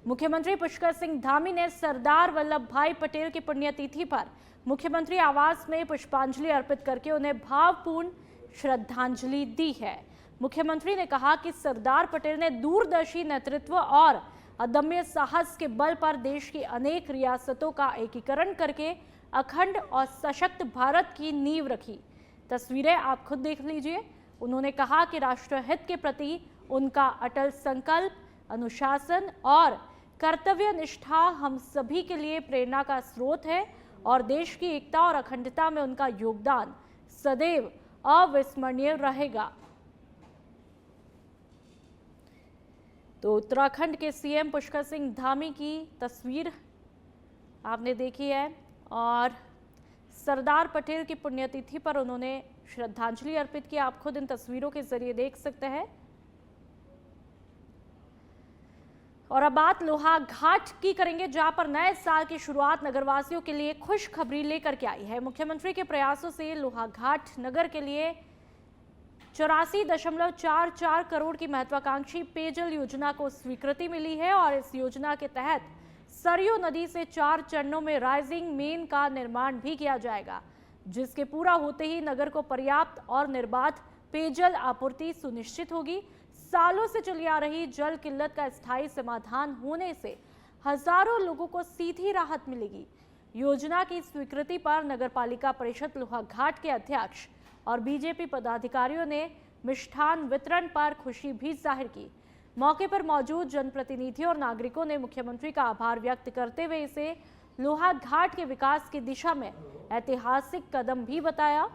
मुख्यमंत्री पुष्कर सिंह धामी ने सरदार वल्लभ भाई पटेल की पुण्यतिथि पर मुख्यमंत्री आवास में पुष्पांजलि अर्पित करके उन्हें भावपूर्ण श्रद्धांजलि दी है। मुख्यमंत्री ने कहा कि सरदार पटेल ने दूरदर्शी नेतृत्व और अदम्य साहस के बल पर देश की अनेक रियासतों का एकीकरण करके अखंड और सशक्त भारत की नींव रखी। तस्वीरें आप खुद देख लीजिए। उन्होंने कहा कि राष्ट्रहित के प्रति उनका अटल संकल्प, अनुशासन और कर्तव्य निष्ठा हम सभी के लिए प्रेरणा का स्रोत है और देश की एकता और अखंडता में उनका योगदान सदैव अविस्मरणीय रहेगा। तो उत्तराखंड के सीएम पुष्कर सिंह धामी की तस्वीर आपने देखी है और सरदार पटेल की पुण्यतिथि पर उन्होंने श्रद्धांजलि अर्पित की। आप खुद इन तस्वीरों के जरिए देख सकते हैं। और अब बात लोहाघाट की करेंगे, जहां पर नए साल की शुरुआत नगरवासियों के लिए खुशखबरी लेकर के आई है। मुख्यमंत्री के प्रयासों से लोहाघाट नगर के लिए 84.44 करोड़ की महत्वाकांक्षी पेयजल योजना को स्वीकृति मिली है और इस योजना के तहत सरयू नदी से 4 चरणों में राइजिंग मेन का निर्माण भी किया जाएगा, जिसके पूरा होते ही नगर को पर्याप्त और निर्बाध पेयजल आपूर्ति सुनिश्चित होगी। सालों से चली आ रही जल किल्लत का स्थायी समाधान होने से हजारों लोगों को सीधी राहत मिलेगी। योजना की स्वीकृति पर नगरपालिका परिषद लोहाघाट के अध्यक्ष और बीजेपी पदाधिकारियों ने मिष्ठान वितरण पर खुशी भी जाहिर की। मौके पर मौजूद जनप्रतिनिधियों और नागरिकों ने मुख्यमंत्री का आभार व्यक्त करते हुए इसे लोहाघाट के विकास की दिशा में ऐतिहासिक कदम भी बताया।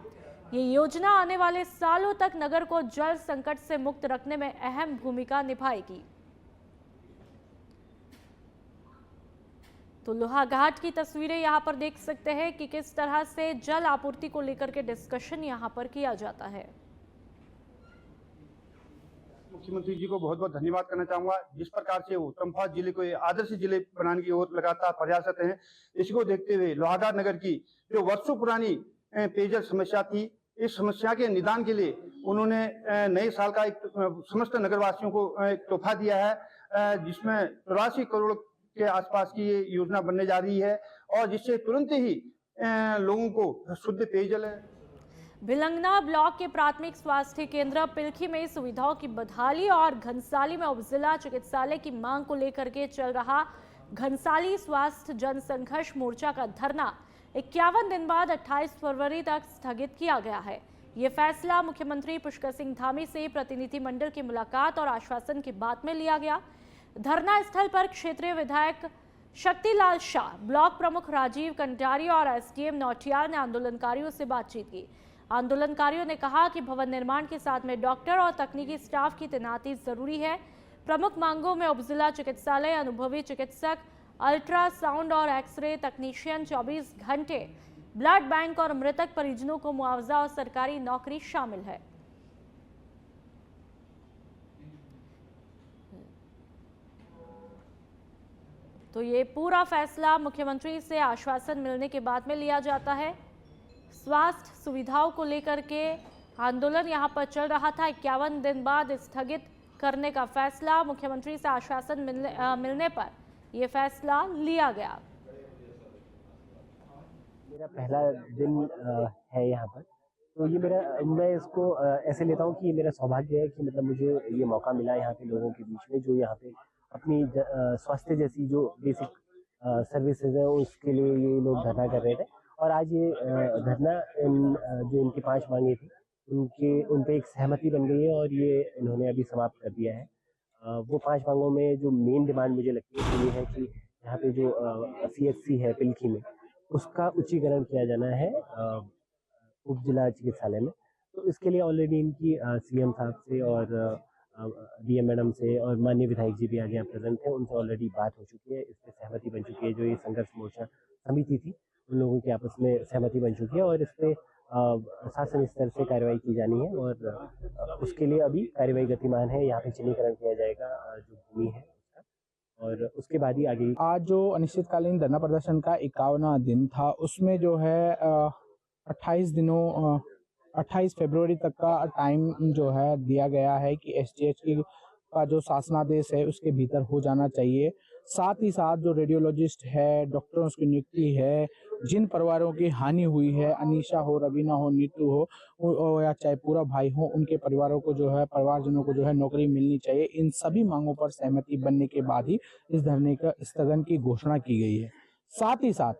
ये योजना आने वाले सालों तक नगर को जल संकट से मुक्त रखने में अहम भूमिका निभाएगी। तो लोहाघाट की तस्वीरें यहां पर देख सकते हैं कि किस तरह से जल आपूर्ति को लेकर के डिस्कशन यहां पर किया जाता है। मुख्यमंत्री जी को बहुत बहुत धन्यवाद करना चाहूंगा। जिस प्रकार से वो चंपावत जिले को आदर्श जिले बनाने की ओर लगातार प्रयासरत हैं, इसको देखते हुए लोहाघाट नगर की जो वर्षों पुरानी पेयजल समस्या थी, इस समस्या के निदान के लिए उन्होंने नए साल का एक समस्त नगरवासियों को एक तोहफा दिया है, जिसमें 84 करोड़ के आसपास की ये योजना बनने जा रही है और जिससे तुरंत ही लोगों को शुद्ध पेयजल भिलंगना ब्लॉक के प्राथमिक स्वास्थ्य केंद्र पिलखी में सुविधाओं की बदहाली और घनसाली में उपजिला चिकित्सालय की मांग को लेकर के चल रहा घनसाली स्वास्थ्य जनसंघर्ष मोर्चा का धरना 51 दिन बाद 28 फरवरी तक स्थगित किया गया है। ये फैसला मुख्यमंत्री पुष्कर सिंह धामी से प्रतिनिधिमंडल की मुलाकात और आश्वासन के बाद में लिया गया। धरना स्थल पर क्षेत्रीय विधायक शक्तिलाल शाह, ब्लॉक प्रमुख राजीव कंडारी और एसडीएम नौटियाल ने आंदोलनकारियों से बातचीत की। आंदोलनकारियों ने कहा कि भवन निर्माण के साथ में डॉक्टर और तकनीकी स्टाफ की तैनाती जरूरी है। प्रमुख मांगों में उपजिला चिकित्सालय, अनुभवी चिकित्सक, अल्ट्रासाउंड और एक्सरे तकनीशियन 24 घंटे, ब्लड बैंक और मृतक परिजनों को मुआवजा और सरकारी नौकरी शामिल है। तो ये पूरा फैसला मुख्यमंत्री से आश्वासन मिलने के बाद में लिया जाता है। स्वास्थ्य सुविधाओं को लेकर के आंदोलन यहां पर चल रहा था। 51 दिन बाद स्थगित करने का फैसला, मुख्यमंत्री से आश्वासन मिलने पर यह फैसला लिया गया। मेरा पहला दिन है यहाँ पर, तो ये मैं इसको ऐसे लेता हूँ कि ये मेरा सौभाग्य है कि मतलब मुझे ये मौका मिला यहाँ पे लोगों के बीच में, जो यहाँ पे अपनी स्वास्थ्य जैसी जो बेसिक सर्विसेज है उसके लिए ये लोग धरना कर रहे थे। और आज ये धरना जो इनकी 5 मांगे थी उन पे एक सहमति बन गई है और ये इन्होंने अभी समाप्त कर दिया है। वो 5 मांगों में जो मेन डिमांड मुझे लगती है वो ये है कि यहाँ पे जो CHC है पिलखी में, उसका उच्चीकरण किया जाना है उप जिला चिकित्सालय में। तो इसके लिए ऑलरेडी इनकी CM साहब से और DM मैडम से और माननीय विधायक जी भी आज यहाँ प्रेजेंट थे, उनसे ऑलरेडी बात हो चुकी है, इस पर सहमति बन चुकी है। जो ये संघर्ष मोर्चा समिति थी उन लोगों की आपस में सहमति बन चुकी है और इस पर शासन स्तर से कार्रवाई की जानी है और उसके लिए अभी कार्रवाई गतिमान है। यहाँ पे चिन्हीकरण किया जाएगा जो भूमि है उसका, और उसके बाद ही आगे। आज जो अनिश्चितकालीन धरना प्रदर्शन का 51वां दिन था, उसमें जो है 28 फरवरी तक का टाइम जो है दिया गया है कि SGH का जो शासनादेश है उसके भीतर हो जाना चाहिए। साथ ही साथ जो रेडियोलॉजिस्ट है, डॉक्टरों की नियुक्ति है, जिन परिवारों की हानि हुई है, अनीशा हो, रवीना हो, नीतू हो या चाहे पूरा भाई हो, उनके परिवारों को जो है, परिवारजनों को जो है नौकरी मिलनी चाहिए। इन सभी मांगों पर सहमति बनने के बाद ही इस धरने का स्थगन की घोषणा की गई है। साथ ही साथ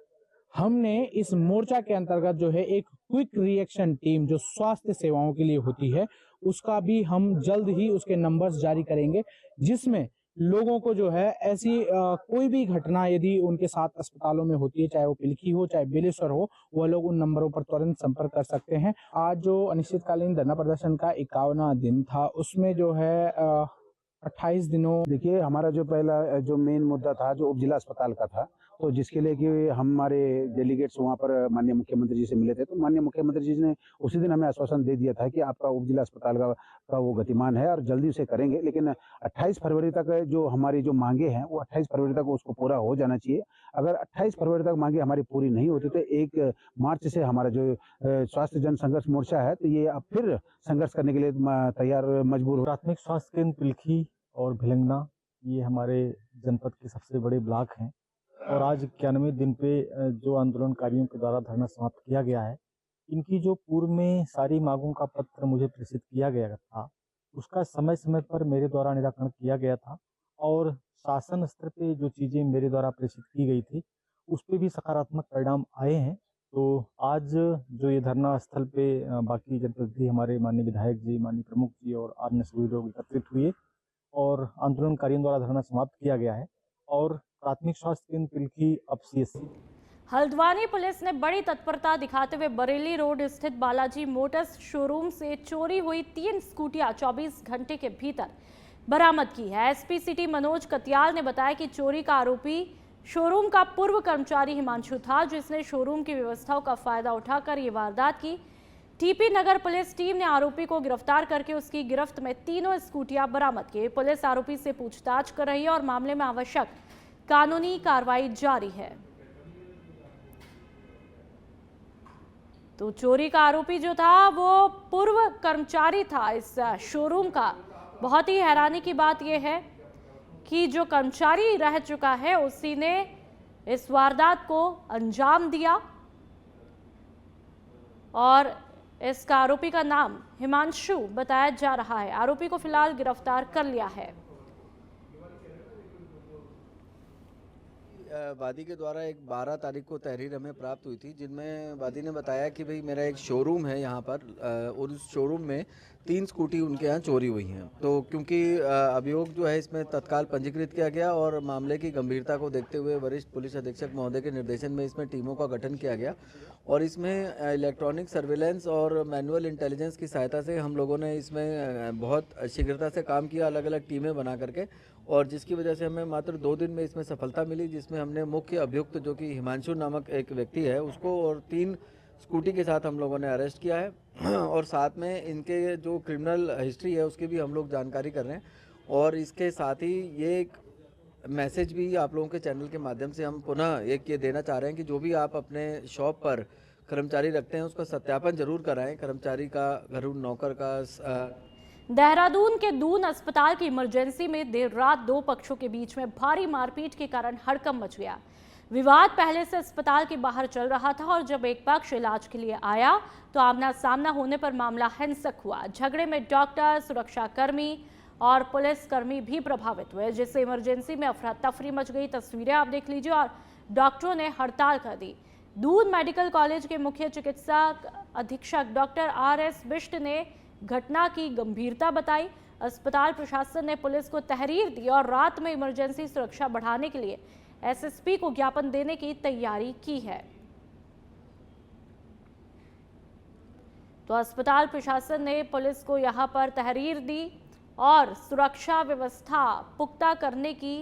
हमने इस मोर्चा के अंतर्गत जो है एक क्विक रिएक्शन टीम जो स्वास्थ्य सेवाओं के लिए होती है, उसका भी हम जल्द ही उसके नंबर्स जारी करेंगे, जिसमें लोगों को जो है ऐसी कोई भी घटना यदि उनके साथ अस्पतालों में होती है, चाहे वो पिलखी हो, चाहे बेलेश्वर हो, वह लोग उन नंबरों पर तुरंत संपर्क कर सकते हैं। आज जो अनिश्चितकालीन धरना प्रदर्शन का 51वां दिन था, उसमें जो है 28 दिनों। देखिए, हमारा जो पहला जो मेन मुद्दा था जो उप जिला अस्पताल का था, तो जिसके लिए कि हमारे डेलीगेट्स वहाँ पर माननीय मुख्यमंत्री जी से मिले थे, तो माननीय मुख्यमंत्री जी ने उसी दिन हमें आश्वासन दे दिया था कि आपका उप जिला अस्पताल का वो गतिमान है और जल्दी उसे करेंगे। लेकिन 28 फरवरी तक जो हमारी जो मांगे हैं वो 28 फरवरी तक उसको पूरा हो जाना चाहिए। अगर 28 फरवरी तक मांगे हमारी पूरी नहीं होती तो 1 मार्च से हमारा जो स्वास्थ्य जन संघर्ष मोर्चा है, तो ये अब फिर संघर्ष करने के लिए तैयार मजबूर हो। प्राथमिक स्वास्थ्य केंद्र पिलखी और भिलंगना ये हमारे जनपद के सबसे बड़े ब्लॉक हैं और आज 91 दिन पे जो आंदोलनकारियों के द्वारा धरना समाप्त किया गया है, इनकी जो पूर्व में सारी मांगों का पत्र मुझे प्रेषित किया गया था, उसका समय समय पर मेरे द्वारा निराकरण किया गया था और शासन स्तर पे जो चीज़ें मेरे द्वारा प्रेषित की गई थी उस पर भी सकारात्मक परिणाम आए हैं। तो आज जो ये धरना स्थल पे बाकी जनप्रतिनिधि हमारे माननीय विधायक जी, माननीय प्रमुख जी और अन्य सभी लोग एकत्रित हुए और आंदोलनकारियों द्वारा धरना समाप्त किया गया है और प्राथमिक स्वास्थ्य केंद्र पिलखी अब CSC। हल्द्वानी पुलिस ने बड़ी तत्परता दिखाते हुए बरेली रोड स्थित बालाजी मोटर्स शोरूम से चोरी हुई 3 स्कूटियां 24 घंटे के भीतर बरामद की है। एसपी सिटी मनोज कतियाल ने बताया कि चोरी का आरोपी शोरूम का पूर्व कर्मचारी हिमांशु था, जिसने शोरूम की व्यवस्थाओं का फायदा उठाकर ये वारदात की। टीपी नगर पुलिस टीम ने आरोपी को गिरफ्तार करके उसकी गिरफ्त में 3 स्कूटियां बरामद की। पुलिस आरोपी से पूछताछ कर रही है और मामले में आवश्यक कानूनी कार्रवाई जारी है। तो चोरी का आरोपी जो था वो पूर्व कर्मचारी था इस शोरूम का। बहुत ही हैरानी की बात यह है कि जो कर्मचारी रह चुका है उसी ने इस वारदात को अंजाम दिया और इसका आरोपी का नाम हिमांशु बताया जा रहा है। आरोपी को फिलहाल गिरफ्तार कर लिया है। वादी के द्वारा एक 12 तारीख को तहरीर हमें प्राप्त हुई थी, जिनमें वादी ने बताया कि भाई मेरा एक शोरूम है यहाँ पर और उस शोरूम में 3 स्कूटी उनके यहाँ चोरी हुई हैं। तो क्योंकि अभियोग जो है इसमें तत्काल पंजीकृत किया गया और मामले की गंभीरता को देखते हुए वरिष्ठ पुलिस अधीक्षक महोदय के निर्देशन में इसमें टीमों का गठन किया गया और इसमें इलेक्ट्रॉनिक सर्विलेंस और मैनुअल इंटेलिजेंस की सहायता से हम लोगों ने इसमें बहुत शीघ्रता से काम किया, अलग अलग टीमें बना करके, और जिसकी वजह से हमें मात्र 2 दिन में इसमें सफलता मिली, जिसमें हमने मुख्य अभियुक्त जो कि हिमांशु नामक एक व्यक्ति है उसको और 3 स्कूटी के साथ हम लोगों ने अरेस्ट किया है और साथ में इनके जो क्रिमिनल हिस्ट्री है उसकी भी हम लोग जानकारी कर रहे हैं। और इसके साथ ही ये एक मैसेज भी आप लोगों के चैनल के माध्यम से हम पुनः एक ये देना चाह रहे हैं कि जो भी आप अपने शॉप पर कर्मचारी रखते हैं उसका सत्यापन जरूर कराएं, कर्मचारी का, घरेलू नौकर का। देहरादून के दून अस्पताल की इमरजेंसी में देर रात 2 पक्षों के बीच में भारी मारपीट के कारण हड़कंप मच गया। विवाद पहले से अस्पताल के बाहर चल रहा था और जब एक पक्ष इलाज के लिए आया तो आमना सामना होने पर मामला हिंसक हुआ। झगड़े में डॉक्टर, सुरक्षाकर्मी और पुलिसकर्मी भी प्रभावित हुए, जिससे इमरजेंसी में अफरा तफरी मच गई। तस्वीरें आप देख लीजिए। और डॉक्टरों ने हड़ताल कर दी। दून मेडिकल कॉलेज के मुख्य चिकित्सक अधीक्षक डॉक्टर RS बिष्ट ने घटना की गंभीरता बताई। अस्पताल प्रशासन ने पुलिस को तहरीर दी और रात में इमरजेंसी सुरक्षा बढ़ाने के लिए SSP को ज्ञापन देने की तैयारी की है। तो अस्पताल प्रशासन ने पुलिस को यहां पर तहरीर दी और सुरक्षा व्यवस्था पुख्ता करने की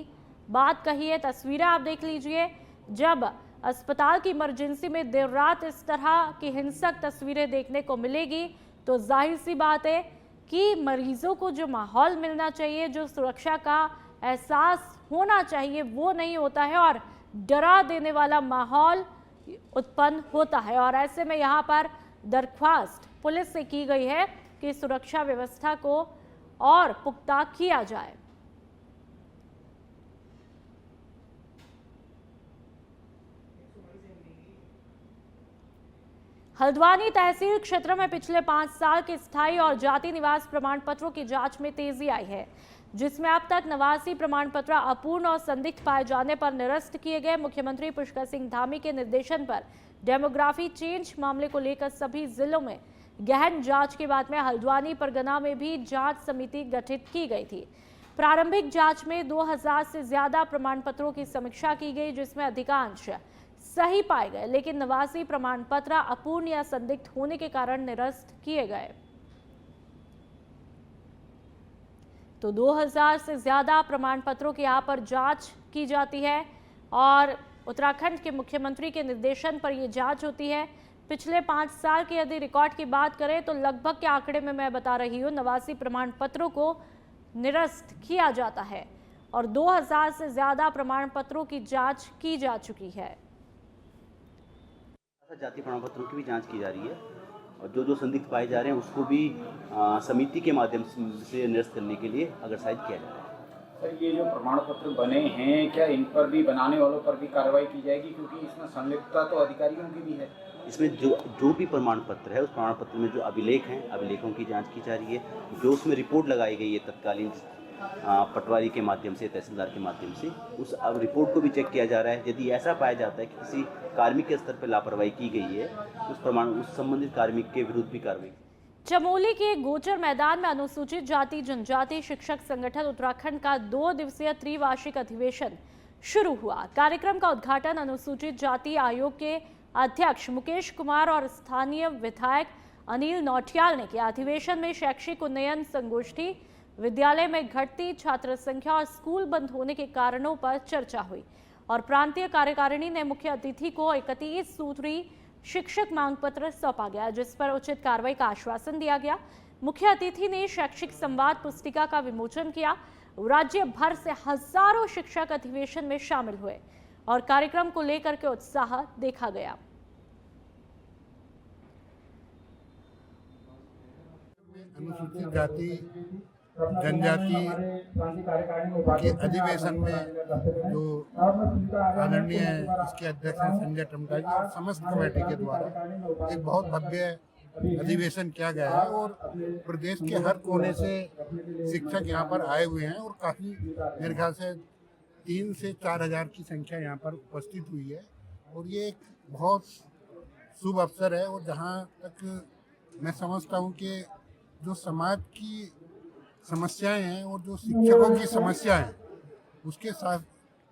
बात कही है। तस्वीरें आप देख लीजिए। जब अस्पताल की इमरजेंसी में देर रात इस तरह की हिंसक तस्वीरें देखने को मिलेगी तो जाहिर सी बात है कि मरीजों को जो माहौल मिलना चाहिए, जो सुरक्षा का एहसास होना चाहिए, वो नहीं होता है और डरा देने वाला माहौल उत्पन्न होता है। और ऐसे में यहाँ पर दरख्वास्त पुलिस से की गई है कि सुरक्षा व्यवस्था को और पुख्ता किया जाए। हल्द्वानी तहसील क्षेत्र में पिछले 5 साल के स्थायी और जाति निवास प्रमाण पत्रों की जांच में तेजी आई है, जिसमें अब तक 89 प्रमाण पत्र अपूर्ण और संदिग्ध पाए जाने पर निरस्त किए गए। मुख्यमंत्री पुष्कर सिंह धामी के निर्देशन पर डेमोग्राफी चेंज मामले को लेकर सभी जिलों में गहन जांच के बाद में हल्द्वानी परगना में भी जांच समिति गठित की गई थी। प्रारंभिक जांच में 2000 से ज्यादा प्रमाण पत्रों की समीक्षा की गई, जिसमें अधिकांश सही पाए गए, लेकिन 89 प्रमाण पत्र अपूर्ण या संदिग्ध होने के कारण निरस्त किए गए। तो 2000 से ज्यादा प्रमाण पत्रों की यहाँ पर जांच की जाती है और उत्तराखंड के मुख्यमंत्री के निर्देशन पर यह जांच होती है। पिछले 5 साल के यदि रिकॉर्ड की बात करें तो लगभग के आंकड़े में मैं बता रही हूँ 89 प्रमाण पत्रों को निरस्त किया जाता है और 2000 से ज्यादा प्रमाण पत्रों की जांच की जा चुकी है। जाति प्रमाण पत्रों की भी जांच की जा रही है और जो संदिग्ध पाए जा रहे हैं उसको भी समिति के माध्यम से निरस्त करने के लिए अग्रसाइज किया जा रहा है। सर, ये जो प्रमाण पत्र बने हैं, क्या इन पर भी, बनाने वालों पर भी कार्रवाई की जाएगी, क्योंकि इसमें संलिप्तता तो अधिकारियों की भी है। इसमें जो भी प्रमाण पत्र है उस प्रमाण पत्र में जो अभिलेख हैं, अभिलेखों की जांच की जा रही है। जो उसमें रिपोर्ट लगाई गई है तत्कालीन पटवारी के माध्यम से, तहसीलदार के माध्यम से, उस अब रिपोर्ट को भी चेक किया जा रहा है। यदि ऐसा पाया जाता है कि किसी कार्मिक के स्तर पर लापरवाही की गई है, उस संबंधित कार्मिक के विरुद्ध भी कार्रवाई। चमोली के गोचर मैदान में अनुसूचित जाति जनजाति शिक्षक संगठन उत्तराखंड का 2 दिवसीय त्रिवार्षिक अधिवेशन शुरू हुआ। कार्यक्रम का उद्घाटन अनुसूचित जाति आयोग के अध्यक्ष मुकेश कुमार और स्थानीय विधायक अनिल नौटियाल ने किया। अधिवेशन में शैक्षिक उन्नयन संगोष्ठी, विद्यालय में घटती छात्र संख्या और स्कूल बंद होने के कारणों पर चर्चा हुई और प्रांतीय कार्यकारिणी ने मुख्य अतिथि को 31 सूत्री शिक्षक मांग पत्र सौंपा गया, जिस पर उचित कार्रवाई का आश्वासन दिया गया। मुख्य अतिथि ने शैक्षिक संवाद पुस्तिका का विमोचन किया। राज्य भर से हजारों शिक्षक अधिवेशन में शामिल हुए और कार्यक्रम को लेकर के उत्साह देखा गया। अनुसूचित जाति जनजाति के अधिवेशन में जो आदरणीय इसके अध्यक्ष संजय टमटा जी और समस्त कमेटी के द्वारा एक बहुत भव्य अधिवेशन किया गया है और प्रदेश के हर कोने से शिक्षक यहाँ पर आए हुए हैं और काफ़ी मेरे ख्याल से 3 से 4 हज़ार की संख्या यहाँ पर उपस्थित हुई है और ये एक बहुत शुभ अवसर है। और जहाँ तक मैं समझता हूँ कि जो समाज की समस्याएं हैं और जो शिक्षकों की समस्या है उसके साथ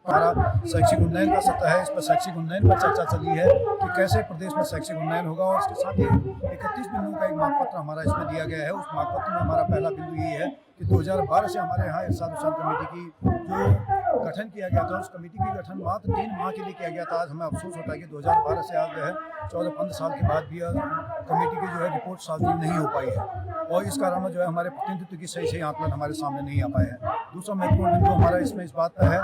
हमारा शैक्षिक उन्नयन का सत्र है। इस पर शैक्षिक उन्नयन पर चर्चा चली है कि कैसे प्रदेश में शैक्षिक उन्नयन होगा और इसके साथ ही 31 बिंदुओं का एक मांग पत्र हमारा इसमें दिया गया है। उस मांग पत्र में हमारा पहला बिंदु ये है कि 2012 से हमारे यहाँ इरशाद हुसैन कमेटी की जो गठन किया गया था, उस कमेटी की गठन मात्र 3 माह के लिए किया गया था। आज हमें अफसोस होता है कि 2012 से आज जो है 14-15 साल के बाद भी कमेटी की जो है रिपोर्ट सार्वजनिक नहीं हो पाई है और इस कारण जो है हमारे प्रतिनिधित्व की सही आंकलन हमारे सामने नहीं आ पाए हैं। दूसरा महत्वपूर्ण बिंदु हमारा इसमें इस बात का है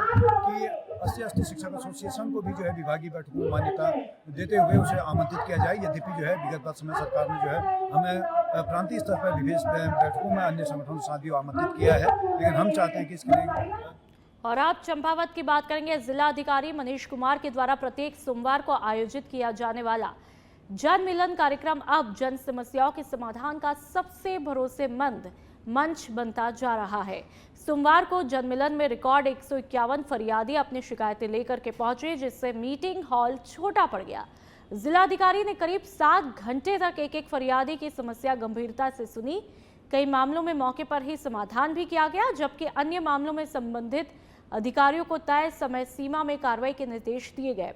कि 80 शिक्षक एसोसिएशन को भी जो है विभागीय बैठकों में मान्यता देते हुए उसे आमंत्रित किया जाए। यद्यपि जो है विगत समय सरकार ने जो है हमें प्रांतीय स्तर पर विशेष बैठकों में अन्य संगठनों के साथ भी आमंत्रित किया है, लेकिन हम चाहते हैं कि इसके लिए। और आप चंपावत की बात करेंगे। जिला अधिकारी मनीष कुमार के द्वारा प्रत्येक सोमवार को आयोजित किया जाने वाला जन मिलन कार्यक्रम अब जन समस्याओं के समाधान का सबसे भरोसेमंद मंच बनता जा रहा है। सोमवार को जन मिलन में रिकॉर्ड 151 फरियादी अपनी शिकायतें लेकर के पहुंचे, जिससे मीटिंग हॉल छोटा पड़ गया। जिलाधिकारी ने करीब 7 घंटे तक एक फरियादी की समस्या गंभीरता से सुनी। कई मामलों में मौके पर ही समाधान भी किया गया, जबकि अन्य मामलों में संबंधित अधिकारियों को तय समय सीमा में कार्रवाई के निर्देश दिए गए।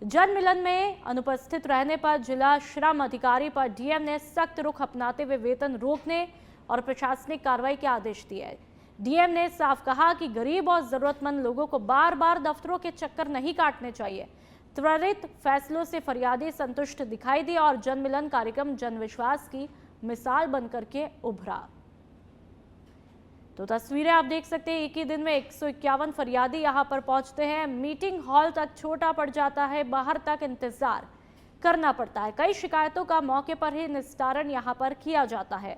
जन मिलन में अनुपस्थित रहने पर जिला श्रम अधिकारी पर डीएम ने सख्त रुख अपनाते हुए वेतन रोकने और प्रशासनिक कार्रवाई के आदेश दिए। डीएम ने साफ कहा कि गरीब और जरूरतमंद लोगों को बार बार दफ्तरों के चक्कर नहीं काटने चाहिए। त्वरित फैसलों से फरियादी संतुष्ट दिखाई दी और जन मिलन कार्यक्रम जन विश्वास की मिसाल बनकर के उभरा। तो तस्वीरें आप देख सकते हैं, एक ही दिन में 151 फरियादी यहां पर पहुंचते हैं। मीटिंग हॉल तक छोटा पड़ जाता है, बाहर तक इंतजार करना पड़ता है। कई शिकायतों का मौके पर ही निस्तारण यहां पर किया जाता है।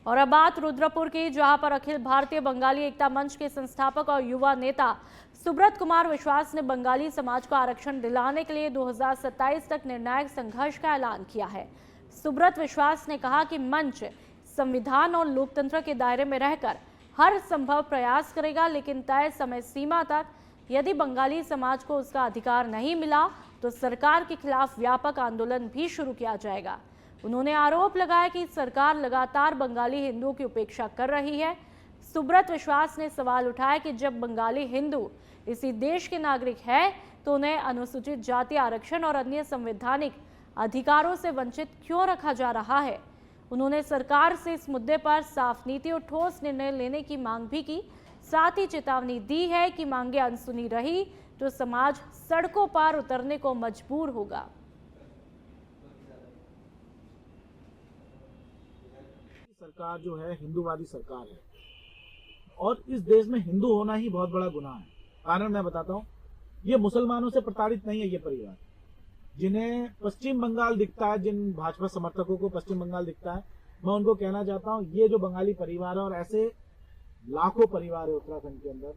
और अब बात रुद्रपुर की, जहां पर अखिल भारतीय बंगाली एकता मंच के संस्थापक और युवा नेता सुब्रत कुमार विश्वास ने बंगाली समाज को आरक्षण दिलाने के लिए 2027 तक निर्णायक संघर्ष का ऐलान किया है। सुब्रत विश्वास ने कहा कि मंच संविधान और लोकतंत्र के दायरे में रहकर हर संभव प्रयास करेगा, लेकिन तय समय सीमा तक यदि बंगाली समाज को उसका अधिकार नहीं मिला तो सरकार के खिलाफ व्यापक आंदोलन भी शुरू किया जाएगा। उन्होंने आरोप लगाया कि सरकार लगातार बंगाली हिंदुओं की उपेक्षा कर रही है। सुब्रत विश्वास ने सवाल उठाया कि जब बंगाली हिंदू इसी देश के नागरिक है तो उन्हें अनुसूचित जाति आरक्षण और अन्य संवैधानिक अधिकारों से वंचित क्यों रखा जा रहा है। उन्होंने सरकार से इस मुद्दे पर साफ नीति और ठोस निर्णय लेने की मांग भी की। साथ ही चेतावनी दी है कि मांगे अनसुनी रही तो समाज सड़कों पर उतरने को मजबूर होगा। सरकार जो है हिंदूवादी सरकार है और इस देश में हिंदू होना ही बहुत बड़ा गुनाह है। कारण मैं बताता हूँ, ये मुसलमानों से प्रताड़ित नहीं है। ये परिवार जिन्हें पश्चिम बंगाल दिखता है, जिन भाजपा समर्थकों को पश्चिम बंगाल दिखता है, मैं उनको कहना चाहता हूँ ये जो बंगाली परिवार है और ऐसे लाखों परिवार है उत्तराखंड के अंदर,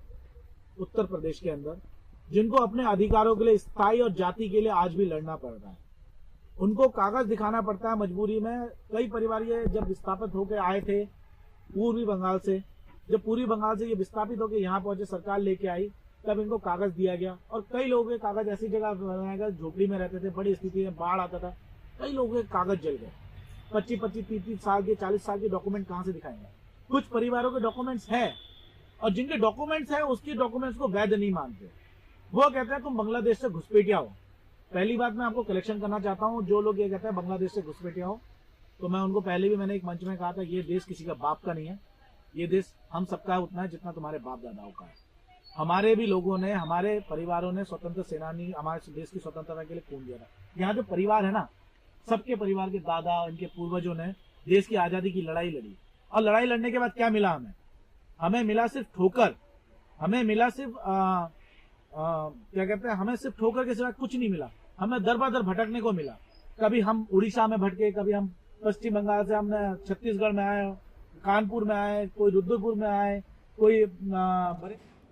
उत्तर प्रदेश के अंदर, जिनको अपने अधिकारों के लिए, स्थायी और जाति के लिए आज भी लड़ना पड़ रहा है। उनको कागज दिखाना पड़ता है मजबूरी में। कई परिवार ये जब विस्थापित होकर आए थे पूर्वी बंगाल से, जब पूर्वी बंगाल से ये विस्थापित होकर यहाँ पहुंचे, सरकार लेके आई, तब इनको कागज दिया गया। और कई लोगों के कागज ऐसी जगह बनाया गया, झोपड़ी में रहते थे, बड़ी स्थिति में बाढ़ आता था, कई लोगों के कागज जल गए। 25-25, 30-30 साल के, 40 साल के डॉक्यूमेंट कहाँ से दिखाएंगे। कुछ परिवारों के डॉक्यूमेंट्स हैं और जिनके डॉक्यूमेंट्स हैं उसके डॉक्यूमेंट्स को वैध नहीं मानते। वो कहते हैं तुम बांग्लादेश से घुसपैठिया हो। पहली बात मैं आपको कलेक्शन करना चाहता हूँ, जो लोग ये कहते हैं बांग्लादेश से घुसपैठिया हो, तो मैं उनको पहले भी मैंने एक मंच में कहा था, ये देश किसी का बाप का नहीं है, ये देश हम सबका है, उतना है जितना तुम्हारे बाप दादाओं का है। हमारे भी लोगों ने, हमारे परिवारों ने स्वतंत्र सेनानी हमारे देश की स्वतंत्रता के लिए खून दिया था। यहाँ जो परिवार है ना, सबके परिवार के दादा, इनके पूर्वजों ने देश की आजादी की लड़ाई लड़ी और लड़ाई लड़ने के बाद क्या मिला हमें मिला सिर्फ ठोकर। हमें मिला सिर्फ क्या कहते हैं, हमें सिर्फ ठोकर के सिवाय कुछ नहीं मिला। हमें दर बदर भटकने को मिला। कभी हम उड़ीसा में भटके, कभी हम पश्चिम बंगाल से हमने छत्तीसगढ़ में आए, कानपुर में आए, कोई रुद्रपुर में आए, कोई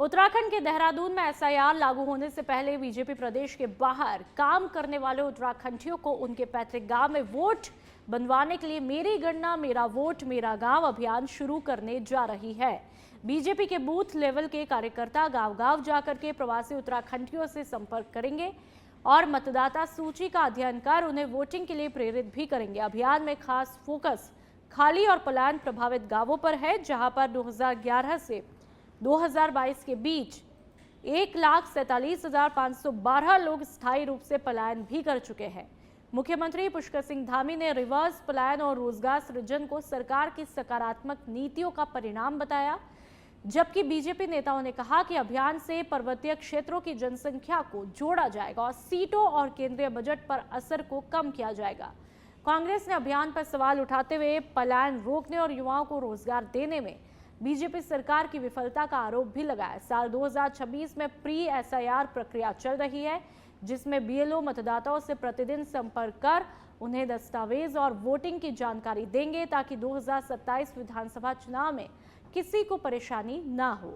उत्तराखंड के देहरादून में एसआईआर लागू होने से पहले बीजेपी प्रदेश के बाहर काम करने वाले उत्तराखंडियों को उनके पैतृक गांव में वोट बनवाने के लिए मेरी गणना मेरा वोट मेरा गांव अभियान शुरू करने जा रही है। बीजेपी के बूथ लेवल के कार्यकर्ता गांव-गांव जाकर के प्रवासी उत्तराखंडियों से संपर्क करेंगे और मतदाता सूची का अध्ययन कर उन्हें वोटिंग के लिए प्रेरित भी करेंगे। अभियान में खास फोकस खाली और पलायन प्रभावित गांवों पर है, जहां पर 2011 से 2022 के बीच 1,47,512 लोग स्थायी रूप से पलायन भी कर चुके हैं। मुख्यमंत्री पुष्कर सिंह धामी ने रिवर्स पलायन और रोजगार सृजन को सरकार की सकारात्मक नीतियों का परिणाम बताया, जबकि बीजेपी नेताओं ने कहा कि अभियान से पर्वतीय क्षेत्रों की जनसंख्या को जोड़ा जाएगा और सीटों और केंद्रीय बजट पर असर को कम किया जाएगा। कांग्रेस ने अभियान पर सवाल उठाते हुए पलायन रोकने और युवाओं को रोजगार देने में बीजेपी सरकार की विफलता का आरोप भी लगाया। साल 2026 में प्री एसआईआर प्रक्रिया चल रही है, जिसमें बीएलओ मतदाताओं से प्रतिदिन संपर्क कर उन्हें दस्तावेज और वोटिंग की जानकारी देंगे, ताकि 2027 विधानसभा चुनाव में किसी को परेशानी ना हो।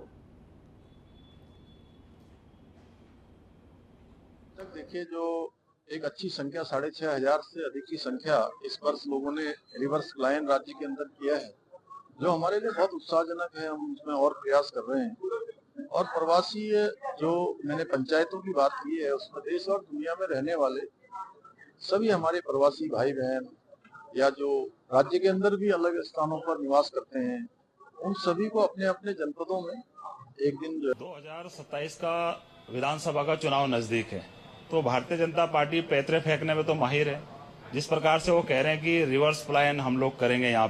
देखिए, जो एक अच्छी संख्या 6,500 से अधिक की संख्या इस वर्ष लोगों ने रिवर्स पलायन राज्य के अंदर किया है, जो हमारे लिए बहुत उत्साहजनक है। हम उसमें और प्रयास कर रहे हैं। और प्रवासी जो मैंने पंचायतों की बात की है, उसमें देश और दुनिया में रहने वाले सभी हमारे प्रवासी भाई बहन या जो राज्य के अंदर भी अलग स्थानों पर निवास करते हैं, उन सभी को अपने अपने जनपदों में एक दिन 2027 का विधानसभा का चुनाव नजदीक है, तो भारतीय जनता पार्टी पैतरे फेंकने में तो माहिर है। जिस प्रकार से वो कह रहे हैं कि रिवर्स पलायन हम लोग करेंगे, यहाँ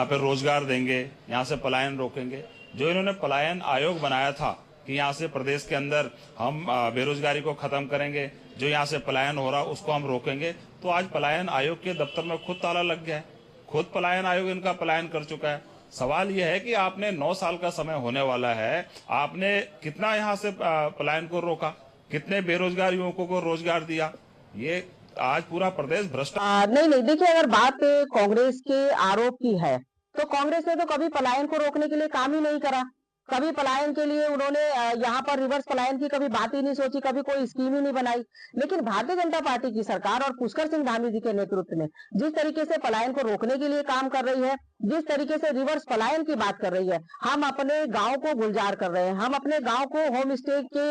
पे रोजगार देंगे, यहाँ से पलायन रोकेंगे। जो इन्होंने पलायन आयोग बनाया था कि यहाँ से प्रदेश के अंदर हम बेरोजगारी को खत्म करेंगे, जो यहाँ से पलायन हो रहा उसको हम रोकेंगे, तो आज पलायन आयोग के दफ्तर में खुद ताला लग गया है। खुद पलायन आयोग इनका पलायन कर चुका है। सवाल यह है कि आपने 9 साल का समय होने वाला है, आपने कितना यहाँ से पलायन को रोका, कितने बेरोजगार युवकों को रोजगार दिया? ये आज पूरा प्रदेश भ्रष्ट नहीं, देखिए, अगर बात कांग्रेस के आरोप की है तो कांग्रेस ने तो कभी पलायन को रोकने के लिए काम ही नहीं करा, कभी पलायन के लिए उन्होंने यहाँ पर रिवर्स पलायन की कभी बात ही नहीं सोची, कभी कोई स्कीम ही नहीं बनाई। लेकिन भारतीय जनता पार्टी की सरकार और पुष्कर सिंह धामी जी के नेतृत्व में जिस तरीके से पलायन को रोकने के लिए काम कर रही है, जिस तरीके से रिवर्स पलायन की बात कर रही है, हम अपने गांव को गुलजार कर रहे हैं, हम अपने गांव को होम स्टे के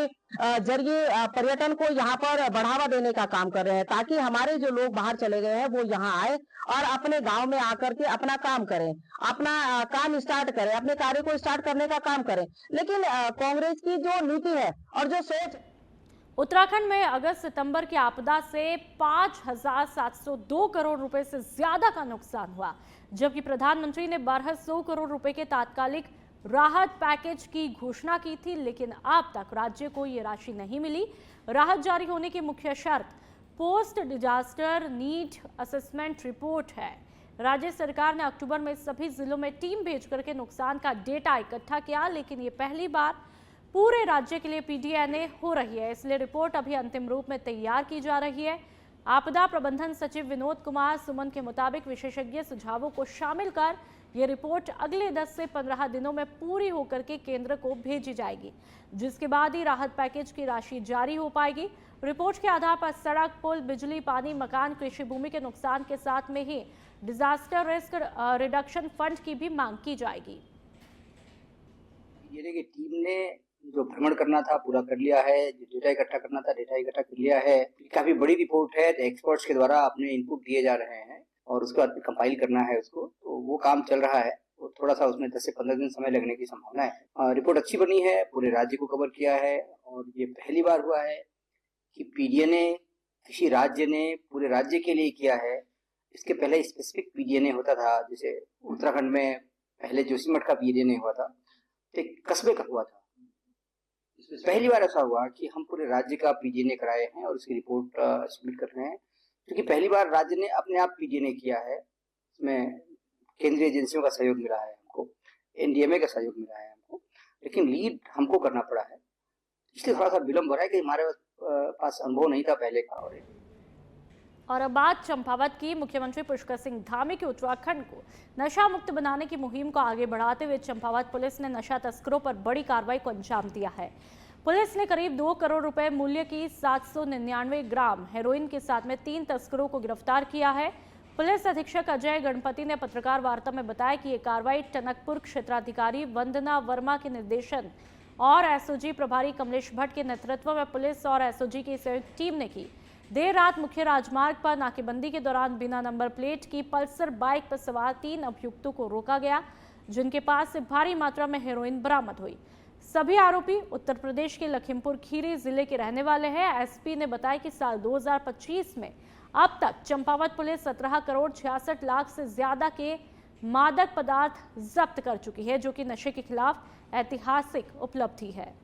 जरिए पर्यटन को यहाँ पर बढ़ावा देने का काम कर रहे हैं, ताकि हमारे जो लोग बाहर चले गए हैं वो यहाँ आए और अपने गांव में आकर के अपना काम करें, अपना काम स्टार्ट करें, अपने कार्य को स्टार्ट करने का काम करें। लेकिन कांग्रेस की जो नीति है और जो सोच, उत्तराखंड में अगस्त सितंबर की आपदा से 5,702 करोड़ रुपए से ज्यादा का नुकसान हुआ, जबकि प्रधानमंत्री ने 1,200 करोड़ रुपए के तात्कालिक राहत पैकेज की घोषणा की थी, लेकिन अब तक राज्य को ये राशि नहीं मिली। राहत जारी होने की मुख्य शर्त post disaster need assessment report है। राज्य सरकार ने अक्टूबर में सभी जिलों में टीम भेज करके नुकसान का डेटा इकट्ठा किया, लेकिन ये पहली बार पूरे राज्य के लिए पीडीएनए हो रही है, इसलिए रिपोर्ट अभी अंतिम रूप में तैयार की जा रही है। आपदा प्रबंधन सचिव विनोद कुमार सुमन के मुताबिक विशेषज्ञ सुझावों को शामिल कर ये रिपोर्ट अगले 10 से 15 दिनों में पूरी होकर के केंद्र को भेजी जाएगी, जिसके बाद ही राहत पैकेज की राशि जारी हो पाएगी। रिपोर्ट के आधार पर सड़क, पुल, बिजली, पानी, मकान, कृषि भूमि के नुकसान के साथ में ही डिजास्टर रिस्क रिडक्शन फंड की भी मांग की जाएगी। जिले की टीम ने जो भ्रमण करना था पूरा कर लिया है, जो डेटा इकट्ठा करना था डेटा इकट्ठा कर लिया है। काफी बड़ी रिपोर्ट है, एक्सपर्ट्स के द्वारा अपने इनपुट दिए जा रहे हैं और उसके बाद कंपाइल करना है उसको, तो वो काम चल रहा है। तो थोड़ा सा उसमें 10 से 15 दिन समय लगने की संभावना है। रिपोर्ट अच्छी बनी है, पूरे राज्य को कवर किया है और ये पहली बार हुआ है कि पीडीएनए किसी राज्य ने पूरे राज्य के लिए किया है। इसके पहले स्पेसिफिक पीडीएनए होता था, जैसे उत्तराखंड में पहले जोशीमठ का पीडीएनए हुआ था, एक कस्बे का हुआ था। पहली बार ऐसा हुआ कि हम पूरे राज्य का पीडीएनए कराए हैं और उसकी रिपोर्ट सबमिट कर रहे हैं, क्योंकि पहली बार राज्य ने अपने आप पीडीएनए किया है। इसमें केंद्रीय एजेंसियों का सहयोग मिला है हमको, एनडीएमए का सहयोग मिला है हमको, लेकिन लीड हमको करना पड़ा है, इसलिए थोड़ा सा विलम्ब हो रहा है कि हमारे पास अनुभव नहीं था पहले का। और अब बात चंपावत की। मुख्यमंत्री पुष्कर सिंह धामी के उत्तराखंड को नशा मुक्त बनाने की मुहिम को आगे बढ़ाते हुए चंपावत पुलिस ने नशा तस्करों पर बड़ी कार्रवाई को अंजाम दिया है। पुलिस ने करीब 2 करोड़ रुपए मूल्य की 799 ग्राम हेरोइन के साथ में 3 तस्करों को गिरफ्तार किया है। पुलिस अधीक्षक अजय गणपति ने पत्रकार वार्ता में बताया कि ये कार्रवाई टनकपुर क्षेत्राधिकारी वंदना वर्मा के निर्देशन और एसओजी प्रभारी कमलेश भट्ट के नेतृत्व में पुलिस और एसओजी की संयुक्त टीम ने की। देर रात मुख्य राजमार्ग पर नाकेबंदी के दौरान बिना नंबर प्लेट की पल्सर बाइक पर सवार 3 अभियुक्तों को रोका गया, जिनके पास से भारी मात्रा में हेरोइन बरामद हुई। सभी आरोपी उत्तर प्रदेश के लखीमपुर खीरी जिले के रहने वाले हैं। एसपी ने बताया कि साल 2025 में अब तक चंपावत पुलिस 17 करोड़ 66 लाख से ज्यादा के मादक पदार्थ जब्त कर चुकी है, जो कि नशे के खिलाफ ऐतिहासिक उपलब्धि है।